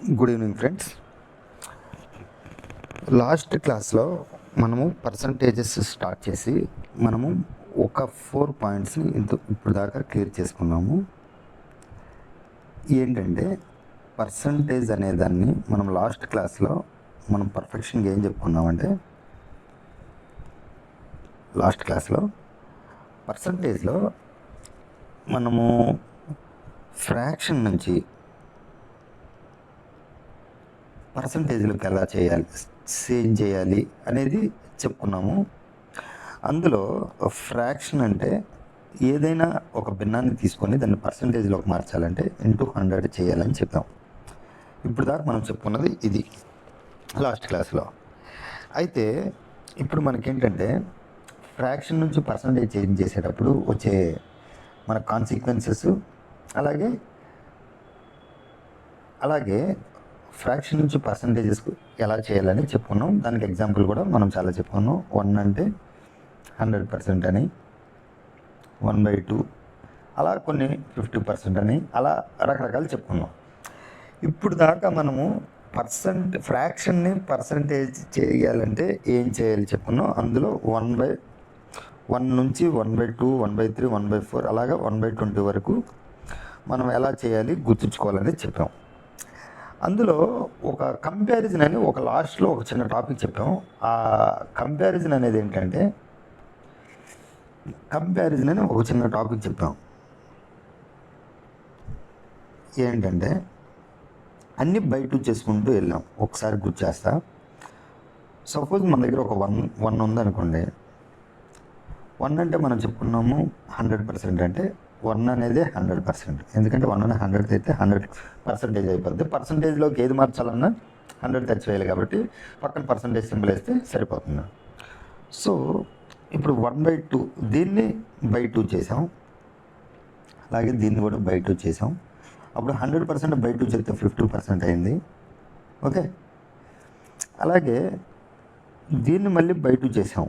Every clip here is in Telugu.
Good evening friends. లాస్ట్ క్లాస్లో మనము పర్సంటేజెస్ స్టార్ట్ చేసి మనము ఒక 4 పాయింట్స్ని ఇప్పుడు దాకా క్లియర్ చేసుకున్నాము. ఏంటంటే పర్సంటేజ్ అనేదాన్ని మనం లాస్ట్ క్లాస్లో మనం పర్ఫెక్షన్గా ఏం చెప్పుకున్నామంటే, లాస్ట్ క్లాస్లో పర్సంటేజ్లో మనము ఫ్రాక్షన్ నుంచి పర్సంటేజ్లకు ఎలా చేయాలి, చేంజ్ చేయాలి అనేది చెప్పుకున్నాము. అందులో ఫ్రాక్షన్ అంటే ఏదైనా ఒక భిన్నాన్ని తీసుకొని దాన్ని పర్సంటేజ్లోకి మార్చాలంటే ఇంటూ 100 చేయాలని చెప్పాం. ఇప్పుడు దాకా మనం చెప్పుకున్నది ఇది లాస్ట్ క్లాస్లో. అయితే ఇప్పుడు మనకేంటంటే ఫ్రాక్షన్ నుంచి పర్సంటేజ్ చేంజ్ చేసేటప్పుడు వచ్చే మన కాన్సిక్వెన్సెస్, అలాగే ఫ్రాక్షన్ నుంచి పర్సంటేజెస్కు ఎలా చేయాలని చెప్పుకున్నాం. దానికి ఎగ్జాంపుల్ కూడా మనం చాలా చెప్పుకున్నాం. 1 అంటే 100% అని, 1/2 అలా కొన్ని 50% అని, అలా రకరకాలు చెప్పుకున్నాం. ఇప్పుడు దాకా మనము ఫ్రాక్షన్ని పర్సంటేజ్ చేయాలంటే ఏం చేయాలి చెప్పుకున్నాం. అందులో 1 నుంచి 1/2, 1/3, 1/4 అలాగా 1/20 వరకు మనం ఎలా చేయాలి గుర్తుంచుకోవాలని చెప్పాం. అందులో ఒక కంపారిజన్ అని ఒక లాస్ట్లో ఒక చిన్న టాపిక్ చెప్పాం. ఆ కంపారిజన్ అనేది ఏంటంటే, కంపారిజన్ అని ఒక చిన్న టాపిక్ చెప్పాం. ఏంటంటే అన్నీ బై 2 చేసుకుంటూ వెళ్ళాం. ఒకసారి గుర్తు చేస్తా. సపోజ్ మన దగ్గర ఒక 1 ఉందనుకోండి. 1 అంటే మనం చెప్పుకున్నాము 100% అంటే 1 అనేది 100%. ఎందుకంటే 1 అని 100 అయితే 100% అయిపోద్ది. పర్సంటేజ్లోకి ఏది మార్చాలన్నా 100 తెచ్చివేయాలి కాబట్టి పక్కన పర్సంటేజ్ సింబల్ వేస్తే సరిపోతుంది. సో ఇప్పుడు 1/2 దీన్ని బై 2 చేసాం, అలాగే దీన్ని కూడా బై 2 చేసాం. అప్పుడు 100% బై 2 చేస్తే 50% అయింది. ఓకే, అలాగే దీన్ని మళ్ళీ బై 2 చేసాం.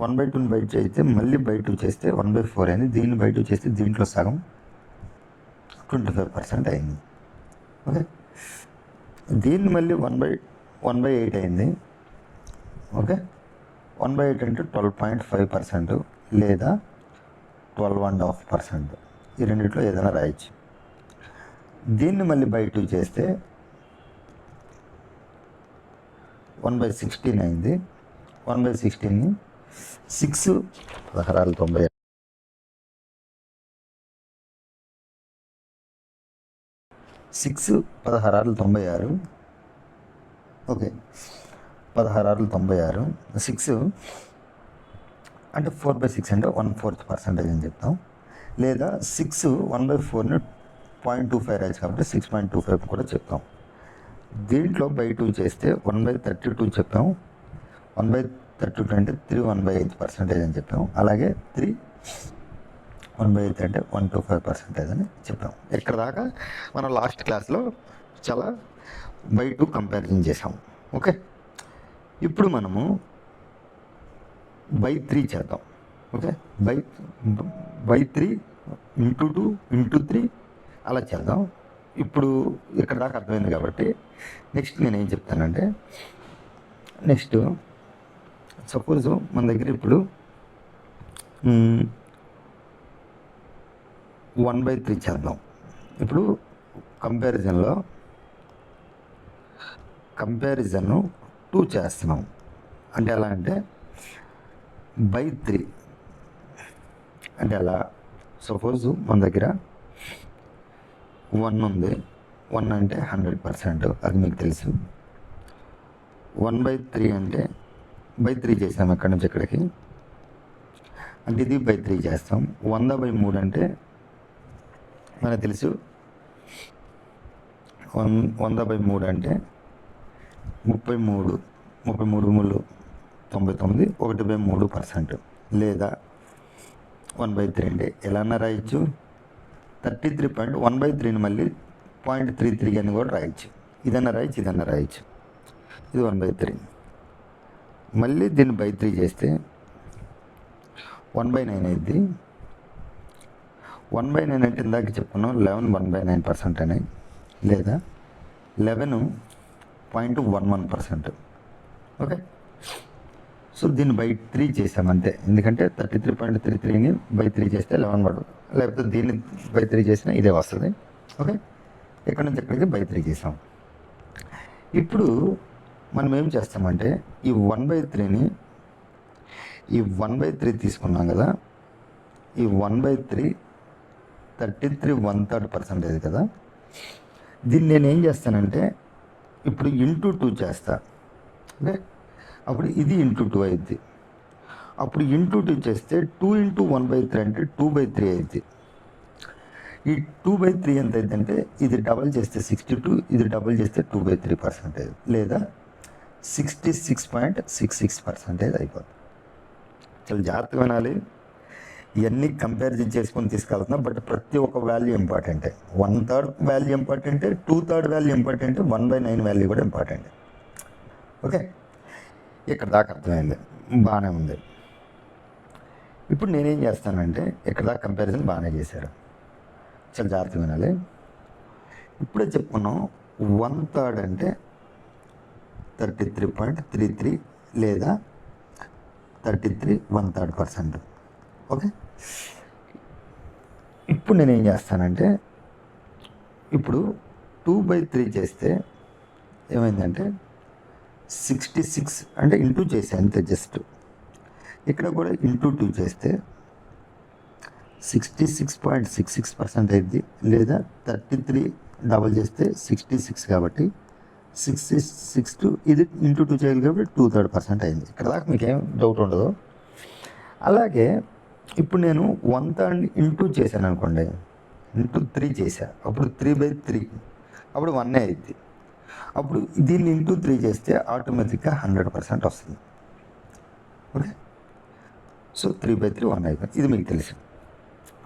1/2ని బై 2 చేస్తే మళ్ళీ బై 2 చేస్తే 1/4 అయింది. దీన్ని బై 2 చేస్తే దీంట్లో సగం 25% అయింది. ఓకే, దీన్ని మళ్ళీ 1/8 అయింది. ఓకే, 1/8 అంటే 12.5% లేదా 12.5%. ఈ రెండిట్లో ఏదైనా రాయొచ్చు. దీన్ని మళ్ళీ బై 2 చేస్తే 1/16 అయింది. 1/16ని 6 16 90 6 16 96. ఓకే, 16 96. 6 అంటే 4/6 అంటే 1/4% అని చెప్తాం. లేదా 6 1/4ని 0.25 రాయచ్చు కాబట్టి 6.25 కూడా చెప్తాం. దీంట్లో బై 2 చేస్తే 1/32 చెప్పాం. 1/32 అంటే 3 1/8% అని చెప్పాం. అలాగే 3 1/8 అంటే 125% అని చెప్పాం. ఇక్కడ దాకా మనం లాస్ట్ క్లాస్లో చాలా బై 2 కంపారిజన్ చేసాం. ఓకే, ఇప్పుడు మనము బై 3 చేద్దాం. ఓకే, బై 3 ఇంటూ 2 ఇంటూ 3 అలా చేద్దాం. ఇప్పుడు ఇక్కడ దాకా అర్థమైంది కాబట్టి నెక్స్ట్ నేను ఏం చెప్తానంటే, నెక్స్ట్ సపోజ్ మన దగ్గర ఇప్పుడు 1/3 చేద్దాం. ఇప్పుడు కంపారిజన్ 2 చేస్తున్నాం. అంటే ఎలా అంటే బై 3 అంటే ఎలా, సపోజ్ మన దగ్గర 1 ఉంది. 1 అంటే 100%, అది మీకు తెలుసు. 1/3 అంటే బై 3 చేసాం ఎక్కడి నుంచి ఎక్కడికి, అంటే ఇది బై 3 చేస్తాం. 100/3 అంటే మనకు తెలుసు. 100/3 అంటే 33 3 99 1/3%. లేదా 1/3 అంటే ఎలా అన్నా రాయొచ్చు. 33.1/3ని మళ్ళీ 0.33 అని కూడా రాయొచ్చు. ఇదన్నా రాయొచ్చు. ఇది 1/3. మళ్ళీ దీన్ని బై 3 చేస్తే 1/9 అయింది. 1/9 అంటే ఇందాక చెప్పుకున్నాం 11 1/9% అని. లేదా 11.11%. ఓకే, సో దీన్ని బై 3 చేసాం అంతే, ఎందుకంటే 33.33ని బై 3 చేస్తే 11 పడదు, లేకపోతే దీన్ని బై 3 చేసినా ఇదే వస్తుంది. ఓకే, ఇక్కడ నుంచి ఎక్కడికి బై 3 చేసాం. ఇప్పుడు మనం ఏం చేస్తామంటే ఈ 1/3ని ఈ 1/3 తీసుకున్నాం కదా, ఈ 1/3 33 కదా, దీన్ని నేను ఏం చేస్తానంటే ఇప్పుడు ఇంటూ 2 చేస్తా. ఓకే, అప్పుడు ఇది ఇంటూ 2 అయింది. అప్పుడు ఇంటూ 2 చేస్తే 2 ఇంటూ 1/3 అంటే 2/3 అయింది. ఈ 2/3 ఎంత అయిందంటే ఇది డబల్ చేస్తే 62, ఇది డబల్ చేస్తే 2/3% లేదా 66.66% అయిపోతుంది. చాలా జాగ్రత్తగా వినాలి, ఇవన్నీ కంపారిజన్ చేసుకొని తీసుకెళ్తున్నా, బట్ ప్రతి ఒక్క వాల్యూ ఇంపార్టెంటే. 1/3 వాల్యూ ఇంపార్టెంటే, 2/3 వాల్యూ ఇంపార్టెంటే, 1/9 వాల్యూ కూడా ఇంపార్టెంట్. ఓకే, ఇక్కడ దాకా అర్థమైంది, బాగానే ఉంది. ఇప్పుడు నేనేం చేస్తానంటే ఇక్కడ దాకా కంపారిజన్ బాగానే చేశారు, చాలా జాగ్రత్తగా వినాలి. ఇప్పుడే చెప్పుకున్నాం 1/3 అంటే 33.33 లేదా 33 1/3%. ఓకే, ఇప్పుడు నేనేం చేస్తానంటే ఇప్పుడు 2/3 చేస్తే ఏమైందంటే 66 అంటే ఇంటూ చేసాను అంతే, జస్ట్ ఇక్కడ కూడా ఇంటూ 2 చేస్తే 66.66% అయింది, లేదా 33 డబల్ చేస్తే 66 కాబట్టి 66 టు ఇది ఇంటూ 2 చేయాలి కాబట్టి 2/3% అయింది. ఇక్కడ దాకా మీకేం డౌట్ ఉండదు. అలాగే ఇప్పుడు నేను 1/3 ఇంటూ చేశాను అనుకోండి, ఇంటూ 3 చేశా, అప్పుడు 3/3 అప్పుడు 1 అయింది. అప్పుడు దీన్ని ఇంటూ 3 చేస్తే ఆటోమేటిక్గా 100% వస్తుంది. ఓకే, సో 3/3 1 అయిపోయింది, ఇది మీకు తెలుసు.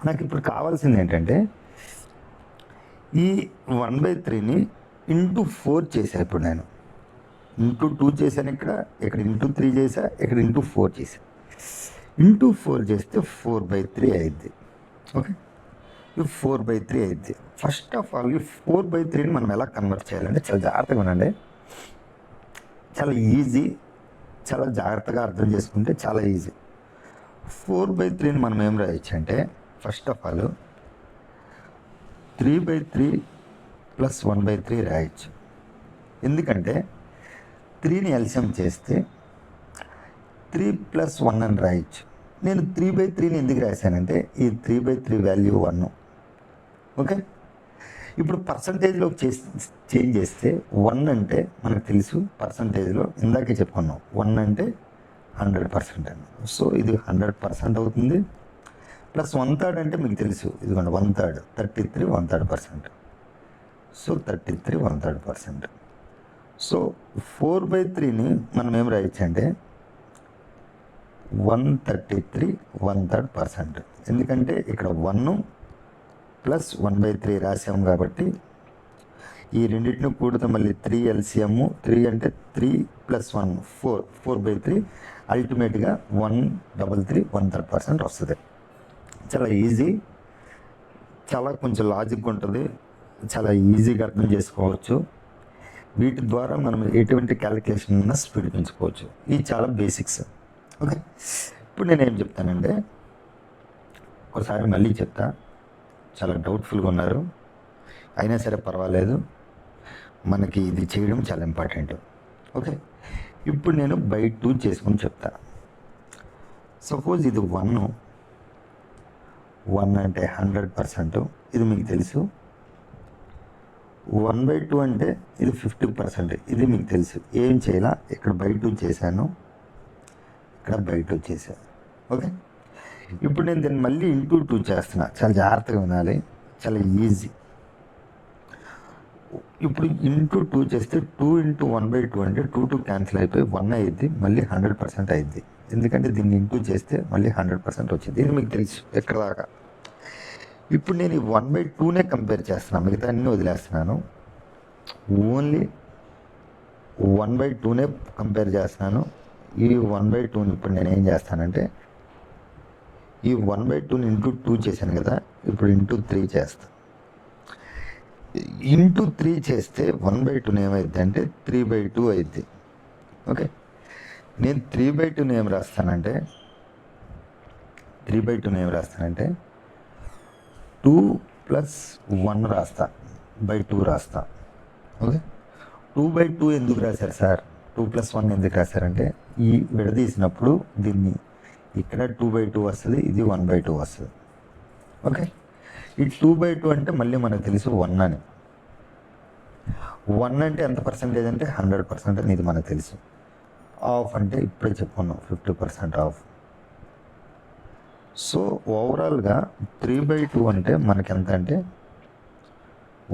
నాకు ఇప్పుడు కావాల్సింది ఏంటంటే ఈ 1/3ని ఇంటూ 4 చేశాను. ఇప్పుడు నేను ఇంటూ 2 చేశాను, ఇక్కడ ఇంటూ 3 చేశా, ఇక్కడ ఇంటూ 4 చేశాను. ఇంటూ 4 చేస్తే 4/3 అయింది. ఓకే, ఈ 4/3 అయింది. ఫస్ట్ ఆఫ్ ఆల్ ఈ 4/3ని మనం ఎలా కన్వర్ట్ చేయాలంటే చాలా జాగ్రత్తగా ఉండండి, చాలా ఈజీ, చాలా జాగ్రత్తగా అర్థం చేసుకుంటే చాలా ఈజీ. 4/3ని మనం ఏం రాయొచ్చు అంటే ఫస్ట్ ఆఫ్ ఆల్ 3/3 ప్లస్ 1/3 రాయొచ్చు. ఎందుకంటే 3ని ఎల్సిఎం చేస్తే 3 ప్లస్ 1 అని రాయొచ్చు. నేను 3/3ని ఎందుకు రాశానంటే ఈ 3/3 వాల్యూ 1. ఓకే, ఇప్పుడు పర్సంటేజ్లో చేంజ్ చేస్తే 1 అంటే మనకు తెలుసు, పర్సంటేజ్లో ఇందాకే చెప్పుకున్నాం 1 అంటే 100% అని. సో ఇది 100% అవుతుంది. ప్లస్ 1/3 అంటే మీకు తెలుసు, ఇదిగోండి 1/3 33 1/3%. సో 33 1/3%. సో 4/3ని మనం ఏం రాయొచ్చు అంటే 133 1/3%. ఎందుకంటే ఇక్కడ 1 ప్లస్ 1/3 రాసాం కాబట్టి ఈ రెండింటిని కూడితే మళ్ళీ 3 ఎల్సిఎం, 3 అంటే 3 ప్లస్ 1 4/3 అల్టిమేట్గా 133 1/3% వస్తుంది. చాలా ఈజీ, చాలా కొంచెం లాజిక్ ఉంటుంది, చాలా ఈజీగా అర్థం చేసుకోవచ్చు. వీటి ద్వారా మనం ఎటువంటి క్యాలిక్యులేషన్ అయినా స్పీడ్ పెంచుకోవచ్చు. ఇవి చాలా బేసిక్స్. ఓకే, ఇప్పుడు నేనేం చెప్తానంటే ఒకసారి మళ్ళీ చెప్తా, చాలా డౌట్ఫుల్గా ఉన్నారు, అయినా సరే పర్వాలేదు, మనకి ఇది చేయడం చాలా ఇంపార్టెంట్. ఓకే, ఇప్పుడు నేను బై 2 చేసుకుని చెప్తా. సపోజ్ ఇది 1 అంటే 100%, ఇది మీకు తెలుసు. 1/2 అంటే ఇది 50%, ఇది మీకు తెలుసు. ఏం చేయాలా, ఇక్కడ బై 2 చేశాను, ఇక్కడ బై 2 చేశాను. ఓకే, ఇప్పుడు నేను దీన్ని మళ్ళీ ఇంటూ 2 చేస్తున్నా, చాలా జాగ్రత్తగా వినాలి, చాలా ఈజీ. ఇప్పుడు ఇంటూ 2 చేస్తే 2 ఇంటూ 1/2 అంటే 2 క్యాన్సిల్ అయిపోయి 1 అయ్యిద్ది, మళ్ళీ 100% అయ్యిద్ది. ఎందుకంటే దీన్ని ఇంటూ చేస్తే మళ్ళీ 100% వచ్చింది, ఇది మీకు తెలుసు ఎక్కడ దాకా. ఇప్పుడు నేను ఈ 1/2నే కంపేర్ చేస్తున్నాను, మిగతా అన్నీ వదిలేస్తున్నాను, ఓన్లీ 1/2నే కంపేర్ చేస్తున్నాను. ఈ 1/2ని ఇప్పుడు నేను ఏం చేస్తానంటే ఈ 1/2ని ఇంటూ 2 చేశాను కదా, ఇప్పుడు ఇంటూ 3 చేస్తాను. ఇంటూ 3 చేస్తే 1/2 ఏమైద్ది అంటే 3/2 అయిద్ది. ఓకే, నేను 3/2 ఏం రాస్తానంటే 2 + 1 రాస్తా, బై 2 రాస్తా. ఓకే, 2/2 ఎందుకు రాశారు సార్, 2 + 1 ఎందుకు రాశారంటే ఈ విడదీసినప్పుడు దీన్ని ఇక్కడ 2/2 వస్తుంది, ఇది 1/2 వస్తుంది. ఓకే, ఈ 2/2 అంటే మళ్ళీ మనకు తెలుసు 1 అని. 1 అంటే ఎంత పర్సెంటేజ్ అంటే 100% అని ఇది మనకు తెలుసు. ఆఫ్ అంటే ఇప్పుడే చెప్పుకున్నాం 50% ఆఫ్. సో ఓవరాల్గా 3/2 అంటే మనకి ఎంత అంటే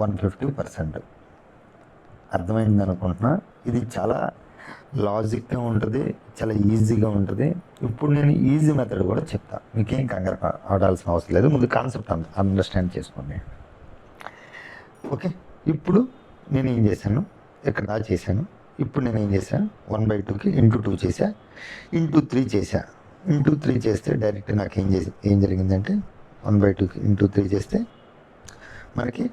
150%. అర్థమైంది అనుకుంటున్నా. ఇది చాలా లాజిక్గా ఉంటుంది, చాలా ఈజీగా ఉంటుంది. ఇప్పుడు నేను ఈజీ మెథడ్ కూడా చెప్తా, మీకేం కంగారు ఆడాల్సిన అవసరం లేదు. ముందు కాన్సెప్ట్ అండర్స్టాండ్ చేసుకోండి. ఓకే, ఇప్పుడు నేను ఏం చేశాను, ఇక్కడ దా చేశాను. ఇప్పుడు నేను ఏం చేశాను, 1/2కి ఇంటూ 2 చేశా, ఇంటూ 3 చేశా. ఇంటూ 3 చేస్తే డైరెక్ట్ నాకు ఏం జరిగిందంటే 1/2కి ఇంటూ 3 చేస్తే మనకి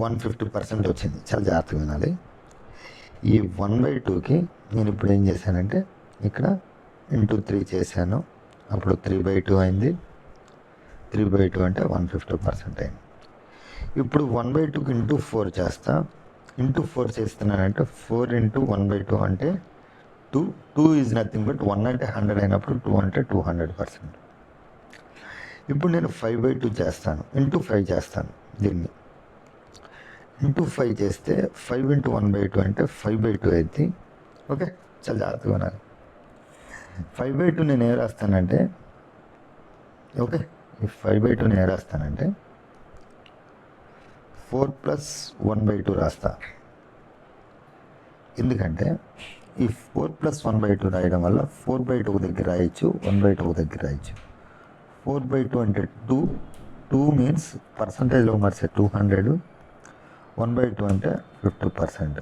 150% వచ్చింది. చాలా జాగ్రత్తగా వినాలి. ఈ 1/2కి నేను ఇప్పుడు ఏం చేశానంటే ఇక్కడ ఇంటూ 3 చేశాను, అప్పుడు 3/2 అయింది. 3/2 అంటే 150% అయింది. ఇప్పుడు 1/2కి ఇంటూ 4 చేస్తా. ఇంటూ 4 చేస్తున్నానంటే 4 × 1/2 అంటే 2. 2 ఈజ్ నథింగ్ బట్ 1 అంటే 100 అయినప్పుడు 2 అంటే 200%. ఇప్పుడు నేను 5/2 చేస్తాను, ఇంటూ 5 చేస్తాను. దీన్ని ఇంటూ 5 చేస్తే 5 × 1/2 అంటే 5/2 అయింది. ఓకే, చాలా జాగ్రత్తగా ఉన్నారు. 5/2 నేను ఏం రాస్తానంటే, ఓకే, ఈ 5/2 నేను ఏం రాస్తానంటే 4 + 1/2 రాస్తా. ఎందుకంటే ఈ 4 + 1/2 రాయడం వల్ల 4/2 దగ్గర రాయొచ్చు, 1/2 దగ్గర రాయొచ్చు. 4/2 అంటే 2. 2 మీన్స్ పర్సంటేజ్లో మార్చే 200. 1/2 అంటే 50%.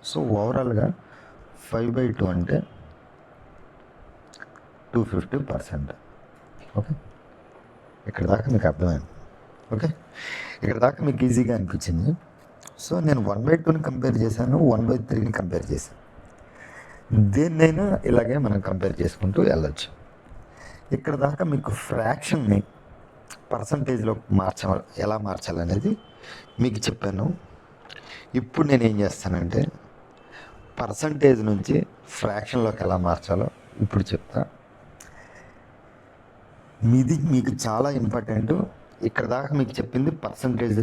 సో ఓవరాల్గా 5/2 అంటే 250%. ఓకే, ఇక్కడ దాకా మీకు అర్థమైంది. ఓకే, ఇక్కడ దాకా మీకు ఈజీగా అనిపించింది. సో నేను 1/2ని కంపేర్ చేశాను, 1/3ని కంపేర్ చేశాను. దేన్నైనా ఇలాగే మనం కంపేర్ చేసుకుంటూ వెళ్ళొచ్చు. ఇక్కడ దాకా మీకు ఫ్రాక్షన్ని పర్సంటేజ్లో ఎలా మార్చాలనేది మీకు చెప్పాను. ఇప్పుడు నేను ఏం చేస్తానంటే పర్సంటేజ్ నుంచి ఫ్రాక్షన్లోకి ఎలా మార్చాలో ఇప్పుడు చెప్తా. మీకు చాలా ఇంపార్టెంట్. ఇక్కడ దాకా మీకు చెప్పింది పర్సంటేజ్,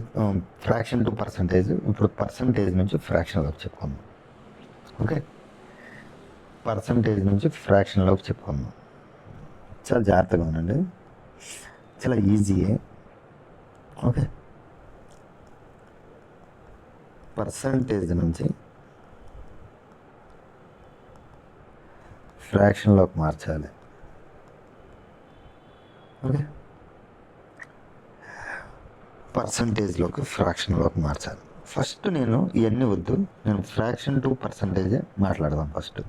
ఫ్రాక్షన్ టు పర్సంటేజ్. ఇప్పుడు పర్సంటేజ్ నుంచి ఫ్రాక్షన్లోకి చెప్పుకుందాం. ఓకే, పర్సంటేజ్ నుంచి ఫ్రాక్షన్లోకి చెప్పుకుందాం. చాలా జాగ్రత్తగా ఉండండి, చాలా ఈజీయే. ఓకే, పర్సంటేజ్ నుంచి ఫ్రాక్షన్లోకి మార్చాలి. ఓకే, పర్సంటేజ్లోకి ఫ్రాక్షన్లోకి మార్చాలి. ఫస్ట్ నేను ఇవన్నీ వద్దు, నేను ఫ్రాక్షన్ టు పర్సంటేజే మాట్లాడదాం. ఫస్ట్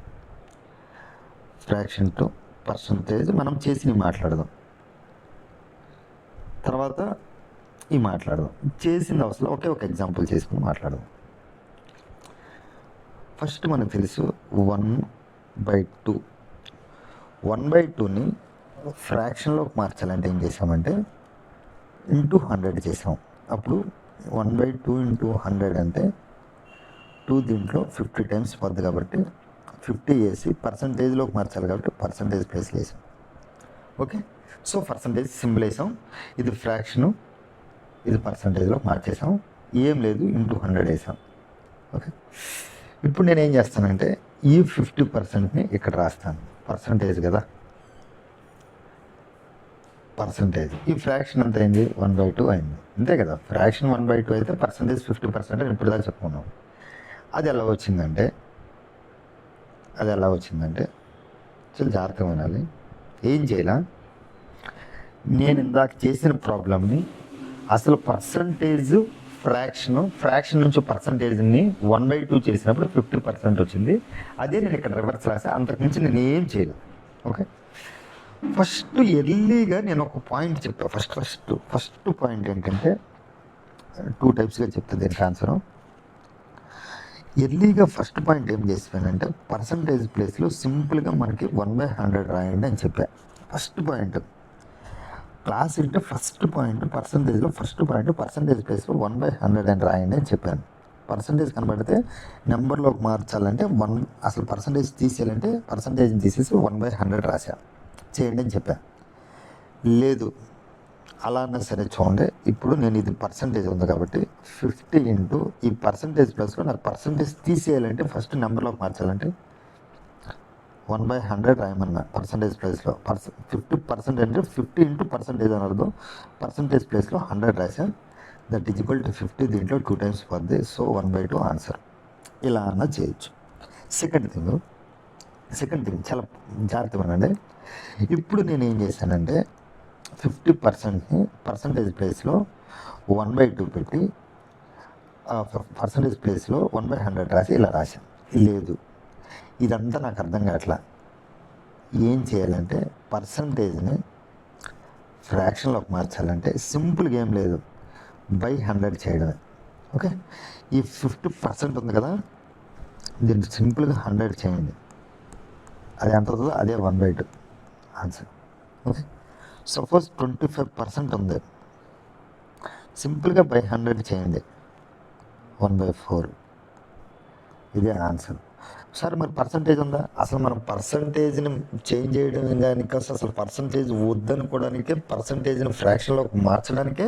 ఫ్రాక్షన్ టు పర్సంటేజ్ మనం చేసి మాట్లాడదాం, తర్వాత ఈ మాట్లాడదాం. చేసింది అవసరం, ఒకే ఒక ఎగ్జాంపుల్ చేసుకుని మాట్లాడదాం. ఫస్ట్ మనకు తెలుసు 1/2. 1/2ని ఫ్రాక్షన్లోకి మార్చాలంటే ఏం చేసామంటే ఇంటూ 100 చేసాం. అప్పుడు 1/2 × 100 అంటే 2 దీంట్లో 50 టైమ్స్ పోద్ది కాబట్టి 50 వేసి పర్సంటేజ్లోకి మార్చాలి కాబట్టి పర్సంటేజ్ ప్లేస్లో వేసాం. ఓకే, సో పర్సంటేజ్ సింబల్ వేసాం. ఇది ఫ్రాక్షను, ఇది పర్సంటేజ్లోకి మార్చేసాం. ఏం లేదు, ఇంటూ 100 వేసాం. ఓకే, ఇప్పుడు నేను ఏం చేస్తానంటే ఈ 50%ని ఇక్కడ రాస్తాను. పర్సంటేజ్ కదా, పర్సంటేజ్. ఈ ఫ్రాక్షన్ ఎంత అయింది, 1/2 అయింది, అంతే కదా. ఫ్రాక్షన్ 1/2 అయితే పర్సంటేజ్ 50% అని ఇప్పుడు దాకా చెప్పుకున్నాం. అది ఎలా వచ్చిందంటే చాలా జాగ్రత్తగా ఉండాలి. ఏం చేయాల, నేను ఇందాక చేసిన ప్రాబ్లమ్ని అసలు పర్సంటేజ్ ఫ్రాక్షన్ నుంచి పర్సంటేజ్ని 1/2 చేసినప్పుడు 50% వచ్చింది. అదే నేను ఇక్కడ రివర్స్ రాసా, అంతకుమించి నేను ఏం చేయలేదు. ఓకే, ఫస్ట్ ఎర్లీగా నేను ఒక పాయింట్ చెప్పా. ఫస్ట్ పాయింట్ ఏంటంటే 2 టైప్స్గా చెప్తా దీనికి ఆన్సరు. ఎర్లీగా ఫస్ట్ పాయింట్ ఏం చేసిపోయానంటే పర్సంటేజ్ ప్లేస్లో సింపుల్గా మనకి 1/100 రాయండి అని చెప్పా. ఫస్ట్ పాయింట్ క్లాస్ అంటే ఫస్ట్ పాయింట్ పర్సంటేజ్లో ఫస్ట్ పాయింట్ పర్సంటేజ్ ప్లేస్లో 1/100 అని రాయండి అని చెప్పాను. పర్సంటేజ్ కనబడితే నెంబర్లోకి మార్చాలంటే అసలు పర్సంటేజ్ తీసేయాలంటే పర్సంటేజ్ తీసేసి 1/100 రాశా చేయండి అని చెప్పా. లేదు అలా అన్నా సరే చూడండి, ఇప్పుడు నేను ఇది పర్సంటేజ్ ఉంది కాబట్టి 50 ఇంటూ ఈ పర్సంటేజ్ ప్లస్లో నాకు పర్సంటేజ్ తీసేయాలంటే ఫస్ట్ నెంబర్లోకి మార్చాలంటే 1/100 రాయమన్నా పర్సంటేజ్ ప్లేస్లో 50% అంటే 50 ఇంటూ పర్సంటేజ్ అని అర్థం. పర్సంటేజ్ ప్లేస్లో 100 రాశా, దట్ ఈజ్ ఈక్వల్ టు 50, దీంట్లో 2 టైమ్స్ పడుతుంది, సో 1/2 ఆన్సర్. ఇలా అన్నా చేయొచ్చు. సెకండ్ థింగ్ చాలా జాగ్రత్తగా ఉండండి. ఇప్పుడు నేను ఏం చేశానంటే 50%ని పర్సంటేజ్ ప్లేస్లో 1/2 పెట్టి పర్సంటేజ్ ప్లేస్లో 1/100 రాసి ఇలా రాశాను. లేదు ఇదంతా నాకు అర్థం కావట్లా. ఏం చేయాలంటే పర్సంటేజ్ని ఫ్రాక్షన్లోకి మార్చాలంటే సింపుల్గా ఏం లేదు, 100 చేయడమే. ఓకే, ఈ 50% ఉంది కదా, దీన్ని సింపుల్గా 100 చేయండి, అది ఎంత అవుతుందో అదే 1/2 ఆన్సర్. ఓకే, సపోజ్ 25% ఉంది, సింపుల్గా 100 చేయండి, 1/4 ఇదే ఆన్సర్. సార్ మరి పర్సంటేజ్ ఉందా? అసలు మనం పర్సంటేజ్ని చేంజ్ చేయడం కానీ అసలు పర్సంటేజ్ వద్దనుకోవడానికే పర్సంటేజ్ని ఫ్రాక్షన్లోకి మార్చడానికే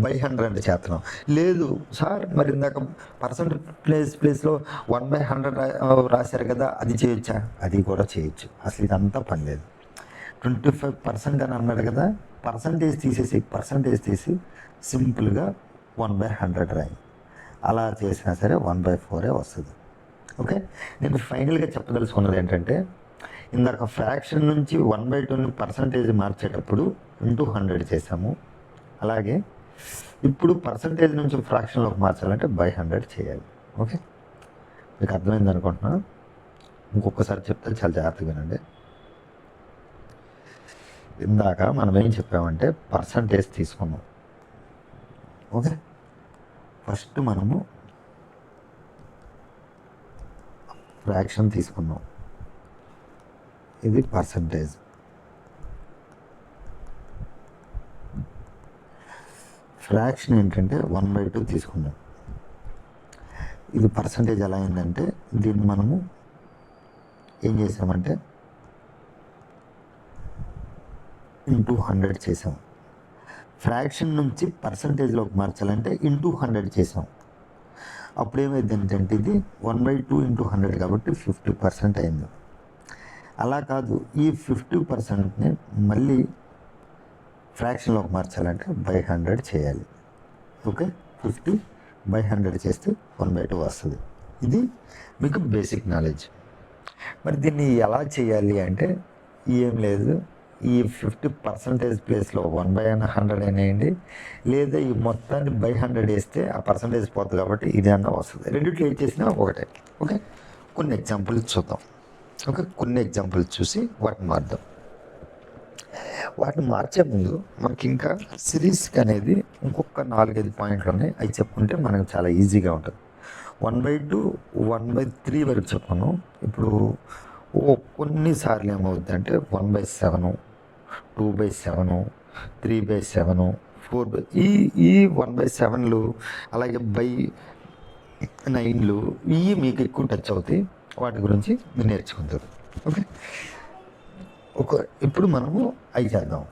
100 చేస్తున్నాం. లేదు సార్ మరి ఇందాక ప్లేస్లో 1/100 రాశారు కదా, అది చేయొచ్చా? అది కూడా చేయొచ్చు. అసలు ఇదంతా పని లేదు. 25% అని అన్నాడు కదా, పర్సంటేజ్ తీసి సింపుల్గా 1/100 రాయి. అలా చేసినా సరే 1/4 వస్తుంది. ఓకే, నేను ఫైనల్గా చెప్పదలుచుకున్నది ఏంటంటే ఇందాక ఫ్రాక్షన్ నుంచి 1/2ని పర్సంటేజ్ మార్చేటప్పుడు ఇంటూ 100 చేసాము. అలాగే ఇప్పుడు పర్సంటేజ్ నుంచి ఫ్రాక్షన్లోకి మార్చాలంటే 100 చేయాలి. ఓకే, మీకు అర్థమైంది అనుకుంటున్నా. ఇంకొకసారి చెప్తే చాలా జాగ్రత్తగా వినండి. ఇందాక మనం ఏం చెప్పామంటే పర్సంటేజ్ తీసుకున్నాం. ఓకే, ఫస్ట్ మనము ఫ్రాక్షన్ తీసుకున్నాం, ఇది పర్సంటేజ్. ఫ్రాక్షన్ ఏంటంటే 1/2 తీసుకున్నాం. ఇది పర్సంటేజ్ ఎలా అయిందంటే దీన్ని మనము ఏం చేసామంటే ఇంటూ 100 చేసాం. ఫ్రాక్షన్ నుంచి పర్సంటేజ్లోకి మార్చాలంటే ఇంటూ 100 చేసాం. అప్పుడు ఏమైంది ఏంటంటే ఇది 1/2 ఇంటూ 100 కాబట్టి 50% అయింది. అలా కాదు, ఈ 50%ని మళ్ళీ ఫ్రాక్షన్లోకి మార్చాలంటే 100 చేయాలి. ఓకే, 50/100 చేస్తే 1/2 వస్తుంది. ఇది మీకు బేసిక్ నాలెడ్జ్. మరి దీన్ని ఎలా చేయాలి అంటే ఏం లేదు, ఈ 50% ప్లేస్లో 1/100 వేయండి, లేదా ఈ మొత్తాన్ని 100 వేస్తే ఆ పర్సంటేజ్ పోతుంది కాబట్టి ఇది అన్న వస్తుంది. రెండిట్లో ఏం చేసినా ఒకటే. ఓకే, కొన్ని ఎగ్జాంపుల్స్ చూద్దాం. ఓకే, కొన్ని ఎగ్జాంపుల్స్ చూసి వాటిని మార్దాం. వాటిని మార్చే ముందు మనకి ఇంకా సిరీస్కి అనేది ఇంకొక 4-5 పాయింట్లు ఉన్నాయి, అవి చెప్పుకుంటే మనకు చాలా ఈజీగా ఉంటుంది. 1/2, 1/3 వరకు చెప్పాను. ఇప్పుడు కొన్నిసార్లు ఏమవుద్ది అంటే 1/7, 2/7, 3/7, 4 ఈ 1/7లు అలాగే 9లు ఇవి మీకు ఎక్కువ టచ్ అవుతాయి, వాటి గురించి మీరు నేర్చుకుంటారు. ఓకే, ఇప్పుడు మనము అవి చేద్దాం.